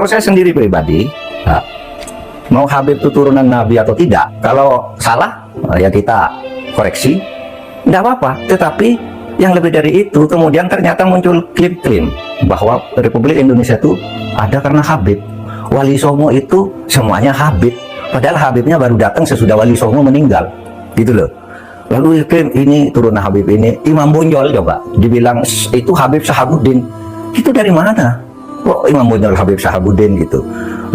Kalau saya sendiri pribadi, mau Habib itu turunan Nabi atau tidak, kalau salah ya kita koreksi, tidak apa-apa. Tetapi yang lebih dari itu, kemudian ternyata muncul klaim-klaim bahwa Republik Indonesia itu ada karena Habib. Wali Songo itu semuanya Habib, padahal Habibnya baru datang sesudah Wali Songo meninggal, gitu loh. Lalu klaim ini turunan Habib ini. Imam Bonjol coba dibilang itu Habib Sahabuddin, itu dari mana? Oh, Imam Bonjol Habib Sahabuddin gitu.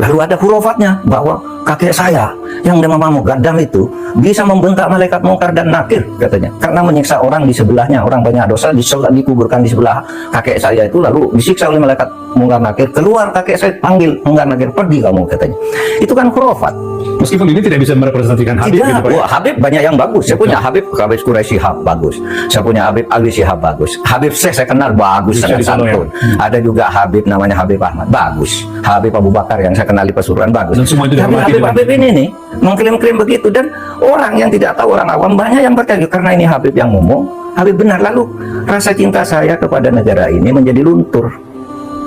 Lalu ada hurufatnya bahwa kakek saya yang nama Gadam itu bisa membentak malaikat mungkar dan nakir katanya, karena menyiksa orang di sebelahnya, orang banyak dosa dikuburkan di sebelah kakek saya itu, lalu disiksa oleh malaikat mungkar nakir, keluar kakek saya panggil mungkar nakir, pergi kamu katanya. Itu kan khurafat. Meskipun ini tidak bisa merepresentasikan Habib Tidak, gitu, Pak. Habib banyak yang bagus. Saya punya Habib Quraisy Shihab bagus. Saya punya Habib Ali Shihab bagus. Habib Syekh saya kenal bagus, sangat santun. Ada juga Habib namanya Habib Ahmad bagus. Habib Abu Bakar yang saya kenal di Pasuruan bagus. Dan semua itu Tapi dihormati Habib ini nih mengklaim-klaim begitu, dan orang yang tidak tahu, orang awam banyak yang percaya karena ini Habib yang ngomong, Habib benar. Lalu rasa cinta saya kepada negara ini menjadi luntur.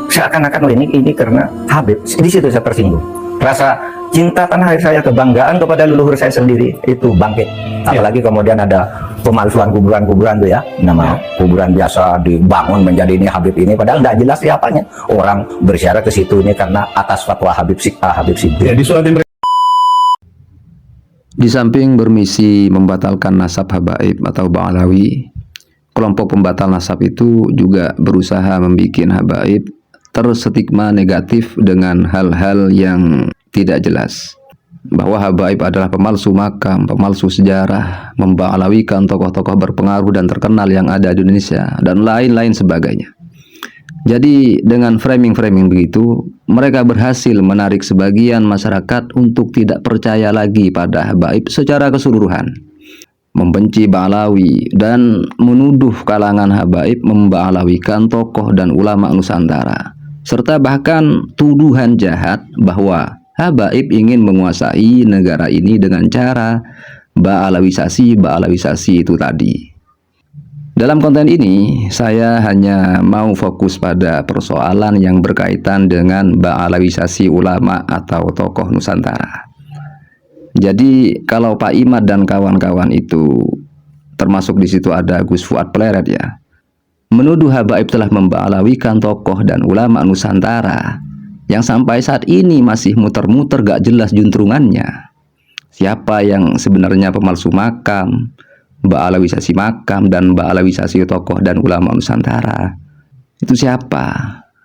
Seakan-akan ini karena Habib. Di situ saya tersinggung. Rasa cinta tanah air saya, kebanggaan kepada leluhur saya sendiri itu bangkit. Apalagi kemudian ada pemalsuan kuburan-kuburan tuh ya, nama kuburan biasa dibangun menjadi ini Habib ini, padahal tidak jelas siapanya. Orang bersyarat ke situ ini karena atas fatwa Habib Siddiq. Ya, di surat yang Di samping bermisi membatalkan nasab habaib atau ba'alawi, kelompok pembatal nasab itu juga berusaha membuat habaib terstigma negatif dengan hal-hal yang tidak jelas, bahwa habaib adalah pemalsu makam, pemalsu sejarah, memba'alawikan tokoh-tokoh berpengaruh dan terkenal yang ada di Indonesia, dan lain-lain sebagainya. Jadi dengan framing-framing begitu, mereka berhasil menarik sebagian masyarakat untuk tidak percaya lagi pada habaib secara keseluruhan, membenci Ba'alawi, dan menuduh kalangan habaib memba'alawikan tokoh dan ulama Nusantara, serta bahkan tuduhan jahat bahwa habaib ingin menguasai negara ini dengan cara Ba'alawisasi itu tadi. Dalam konten ini, saya hanya mau fokus pada persoalan yang berkaitan dengan Ba'alawisasi ulama atau tokoh Nusantara. Jadi, kalau Pak Imad dan kawan-kawan itu, termasuk di situ ada Gus Fuad Pleret ya, menuduh habaib telah memba'alawikan tokoh dan ulama Nusantara, yang sampai saat ini masih muter-muter gak jelas juntrungannya. Siapa yang sebenarnya pemalsu makam, Ba'alawisasi makam, dan Ba'alawisasi tokoh dan ulama Nusantara? Itu siapa?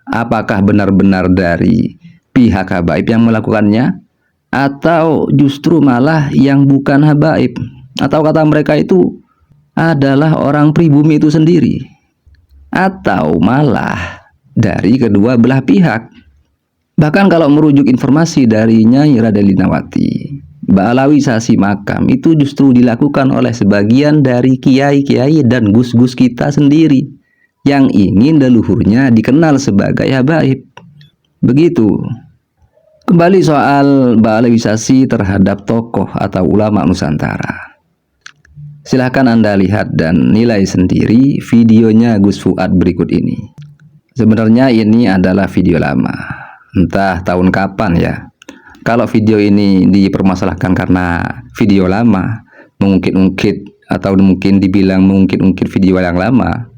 Apakah benar-benar dari pihak habaib yang melakukannya? Atau justru malah yang bukan habaib? Atau kata mereka itu adalah orang pribumi itu sendiri? Atau malah dari kedua belah pihak? Bahkan kalau merujuk informasi dari Nyai Radelinawati, Ba'alawisasi makam itu justru dilakukan oleh sebagian dari kiai-kiai dan gus-gus kita sendiri yang ingin leluhurnya dikenal sebagai habaib. Begitu. Kembali soal Ba'alawisasi terhadap tokoh atau ulama Nusantara. Silahkan Anda lihat dan nilai sendiri videonya Gus Fuad berikut ini. Sebenarnya ini adalah video lama, entah tahun kapan ya. Kalau video ini dipermasalahkan karena video lama, mengungkit-ungkit atau mungkin dibilang mengungkit-ungkit video yang lama.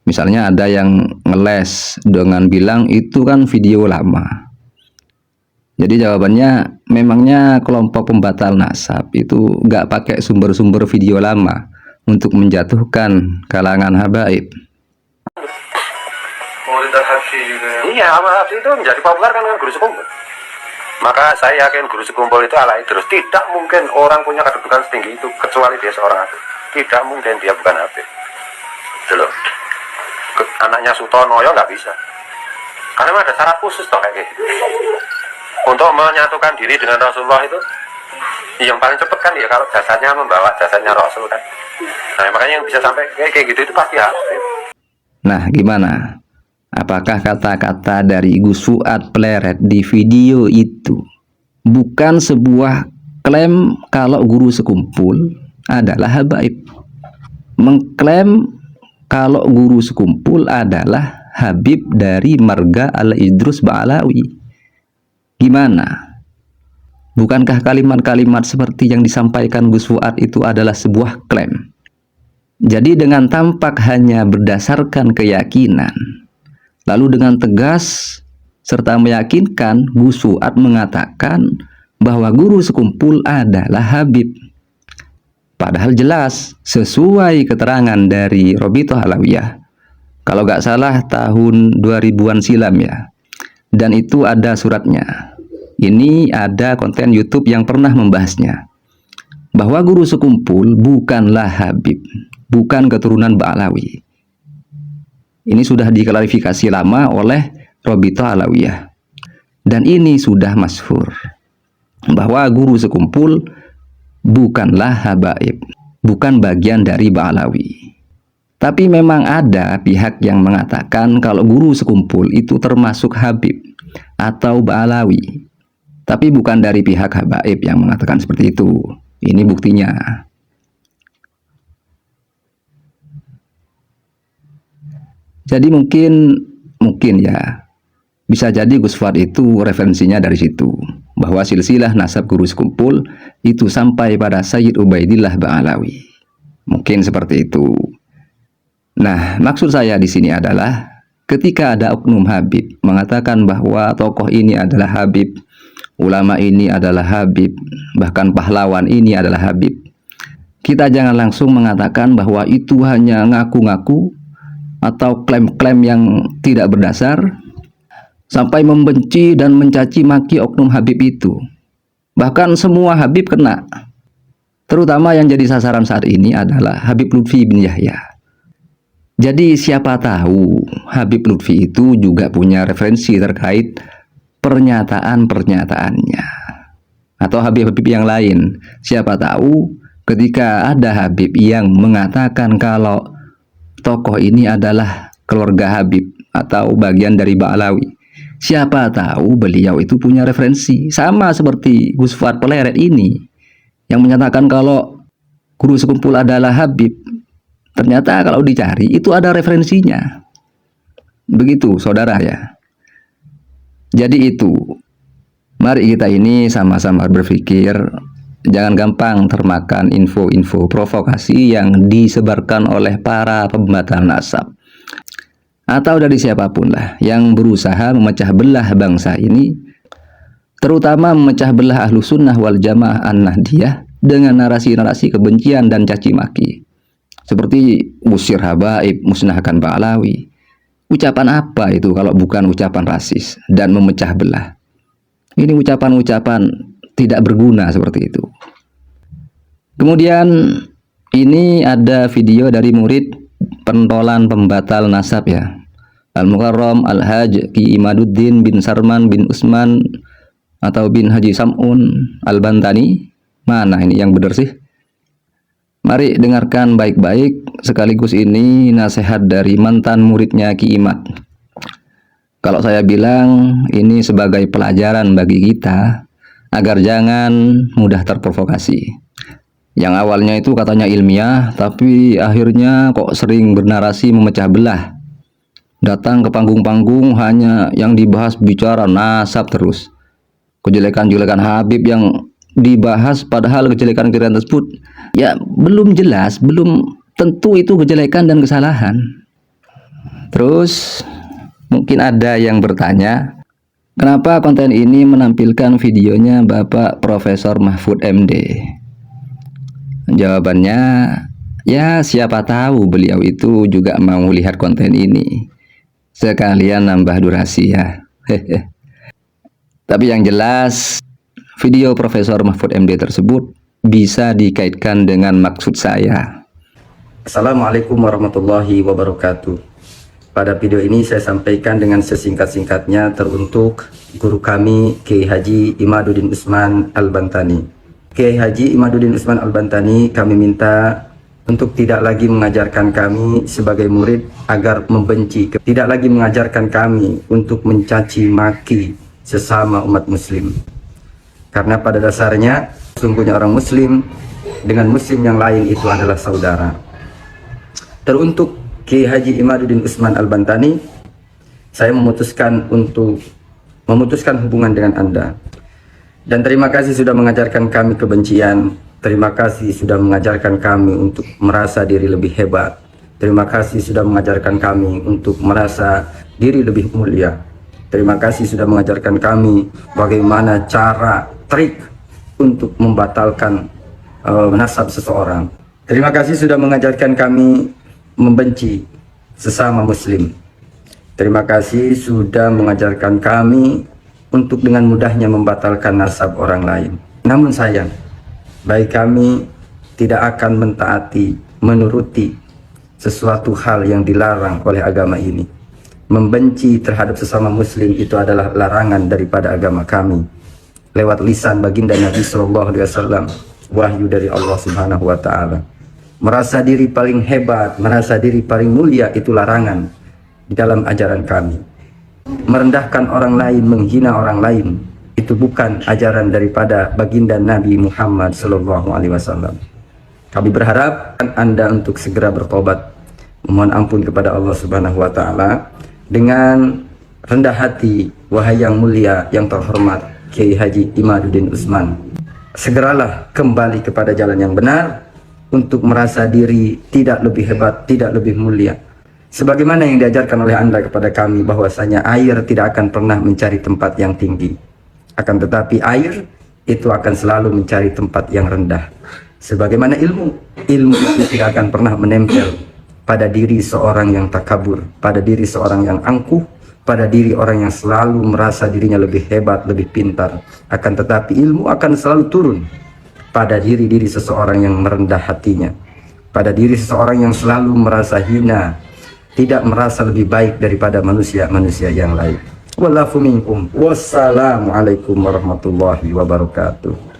Misalnya ada yang ngeles dengan bilang itu kan video lama. Jadi jawabannya, memangnya kelompok pembatal nasab itu nggak pakai sumber-sumber video lama untuk menjatuhkan kalangan habaib. Iya, Ahmad Habsyi itu menjadi populer kan dengan guru sekumpul. Maka saya yakin guru sekumpul itu ala terus. Tidak mungkin orang punya kedudukan setinggi itu kecuali dia seorang habib. Tidak mungkin dia bukan habib. Loh. Anaknya Sutono ya nggak bisa. Karena ada syarat khusus toh kayak gitu. Untuk menyatukan diri dengan Rasulullah itu yang paling cepat kan ya kalau jasanya membawa jasanya Rasul kan. Nah makanya yang bisa sampai kayak gitu itu pasti habib. Nah gimana? Apakah kata-kata dari Gus Fuad Pleret di video itu bukan sebuah klaim kalau guru sekumpul adalah habaib? Mengklaim kalau guru sekumpul adalah habib dari marga Al-Idrus Ba'alawi. Gimana? Bukankah kalimat-kalimat seperti yang disampaikan Gus Fuad itu adalah sebuah klaim? Jadi dengan tampak hanya berdasarkan keyakinan, lalu dengan tegas serta meyakinkan, Gus Fuad mengatakan bahwa guru sekumpul adalah Habib. Padahal jelas sesuai keterangan dari Robitoh Alawiyah, kalau nggak salah tahun 2000-an silam ya, dan itu ada suratnya. Ini ada konten YouTube yang pernah membahasnya, bahwa guru sekumpul bukanlah Habib, bukan keturunan Ba'alawi. Ini sudah diklarifikasi lama oleh Robitoh Alawiyah, dan ini sudah masyhur bahwa guru sekumpul bukanlah habaib, bukan bagian dari Ba'alawi. Tapi memang ada pihak yang mengatakan kalau guru sekumpul itu termasuk Habib atau Ba'alawi, tapi bukan dari pihak habaib yang mengatakan seperti itu. Ini buktinya. Jadi mungkin ya, bisa jadi Gus Fuad itu referensinya dari situ, bahwa silsilah nasab guru sekumpul itu sampai pada Sayyid Ubaidillah Ba'alawi. Mungkin seperti itu. Nah, maksud saya di sini adalah ketika ada oknum Habib mengatakan bahwa tokoh ini adalah Habib, ulama ini adalah Habib, bahkan pahlawan ini adalah Habib, kita jangan langsung mengatakan bahwa itu hanya ngaku-ngaku atau klaim-klaim yang tidak berdasar, sampai membenci dan mencaci maki oknum Habib itu. Bahkan semua Habib kena. Terutama yang jadi sasaran saat ini adalah Habib Lutfi bin Yahya. Jadi siapa tahu Habib Lutfi itu juga punya referensi terkait pernyataan-pernyataannya, atau Habib-Habib yang lain. Siapa tahu ketika ada Habib yang mengatakan kalau tokoh ini adalah keluarga Habib atau bagian dari Ba'alawi, siapa tahu beliau itu punya referensi. Sama seperti Gus Fuad Peleret ini yang menyatakan kalau guru sekumpul adalah Habib. Ternyata kalau dicari itu ada referensinya. Begitu saudara ya. Jadi itu, mari kita ini sama-sama berpikir, jangan gampang termakan info-info provokasi yang disebarkan oleh para pembatal nasab, atau dari siapapun lah yang berusaha memecah belah bangsa ini, terutama memecah belah ahlu sunnah wal jamaah an-nahdiyah dengan narasi-narasi kebencian dan caci maki. Seperti usir habaib, musnahkan Ba'alawi. Ucapan apa itu kalau bukan ucapan rasis dan memecah belah? Ini ucapan-ucapan tidak berguna seperti itu. Kemudian ini ada video dari murid pentolan pembatal nasab ya, Al-Mukarram Al-Haj Ki Imaduddin bin Sarman bin Usman atau bin Haji Sam'un Al-Bantani. Mana ini yang benar sih? Mari dengarkan baik-baik, sekaligus ini nasihat dari mantan muridnya Ki Imad. Kalau saya bilang ini sebagai pelajaran bagi kita agar jangan mudah terprovokasi. Yang awalnya itu katanya ilmiah, tapi akhirnya kok sering bernarasi memecah belah. Datang ke panggung-panggung hanya yang dibahas bicara nasab terus. Kejelekan-kejelekan Habib yang dibahas, padahal kejelekan-kejelekan tersebut ya belum jelas, belum tentu itu kejelekan dan kesalahan. Terus mungkin ada yang bertanya, kenapa konten ini menampilkan videonya Bapak Profesor Mahfud MD? Jawabannya, ya siapa tahu beliau itu juga mau lihat konten ini, sekalian nambah durasi ya. Tapi yang jelas video Profesor Mahfud MD tersebut bisa dikaitkan dengan maksud saya. Assalamualaikum warahmatullahi wabarakatuh. Pada video ini saya sampaikan dengan sesingkat-singkatnya teruntuk guru kami Kiai Haji Imaduddin Usman Al-Bantani. Kiai Haji Imaduddin Usman Al-Bantani kami minta untuk tidak lagi mengajarkan kami sebagai murid agar membenci, tidak lagi mengajarkan kami untuk mencaci maki sesama umat muslim. Karena pada dasarnya sungguhnya orang muslim dengan muslim yang lain itu adalah saudara. Teruntuk Kiai Haji Imaduddin Usman Al-Bantani, saya memutuskan untuk memutuskan hubungan dengan Anda. Dan terima kasih sudah mengajarkan kami kebencian. Terima kasih sudah mengajarkan kami untuk merasa diri lebih hebat. Terima kasih sudah mengajarkan kami untuk merasa diri lebih mulia. Terima kasih sudah mengajarkan kami bagaimana cara, trik untuk membatalkan nasab seseorang. Terima kasih sudah mengajarkan kami membenci sesama muslim. Terima kasih sudah mengajarkan kami untuk dengan mudahnya membatalkan nasab orang lain. Namun sayang, baik kami tidak akan mentaati, menuruti sesuatu hal yang dilarang oleh agama ini. Membenci terhadap sesama muslim itu adalah larangan daripada agama kami. Lewat lisan baginda Nabi SAW, wahyu dari Allah Subhanahu wa Ta'ala. Merasa diri paling hebat, merasa diri paling mulia itu larangan di dalam ajaran kami. Merendahkan orang lain, menghina orang lain, itu bukan ajaran daripada baginda Nabi Muhammad SAW. Kami berharap Anda untuk segera bertobat, memohon ampun kepada Allah Subhanahu wa Ta'ala dengan rendah hati. Wahai yang mulia, yang terhormat Kiai Haji Imaduddin Utsman, segeralah kembali kepada jalan yang benar untuk merasa diri tidak lebih hebat, tidak lebih mulia. Sebagaimana yang diajarkan oleh Anda kepada kami, bahwasanya air tidak akan pernah mencari tempat yang tinggi, akan tetapi air itu akan selalu mencari tempat yang rendah. Sebagaimana ilmu itu tidak akan pernah menempel pada diri seorang yang takabur, pada diri seorang yang angkuh, pada diri orang yang selalu merasa dirinya lebih hebat, lebih pintar. Akan tetapi ilmu akan selalu turun pada diri seseorang yang merendah hatinya, pada diri seseorang yang selalu merasa hina, tidak merasa lebih baik daripada manusia-manusia yang lain. Wallahuminkum. Wassalamualaikum warahmatullahi wabarakatuh.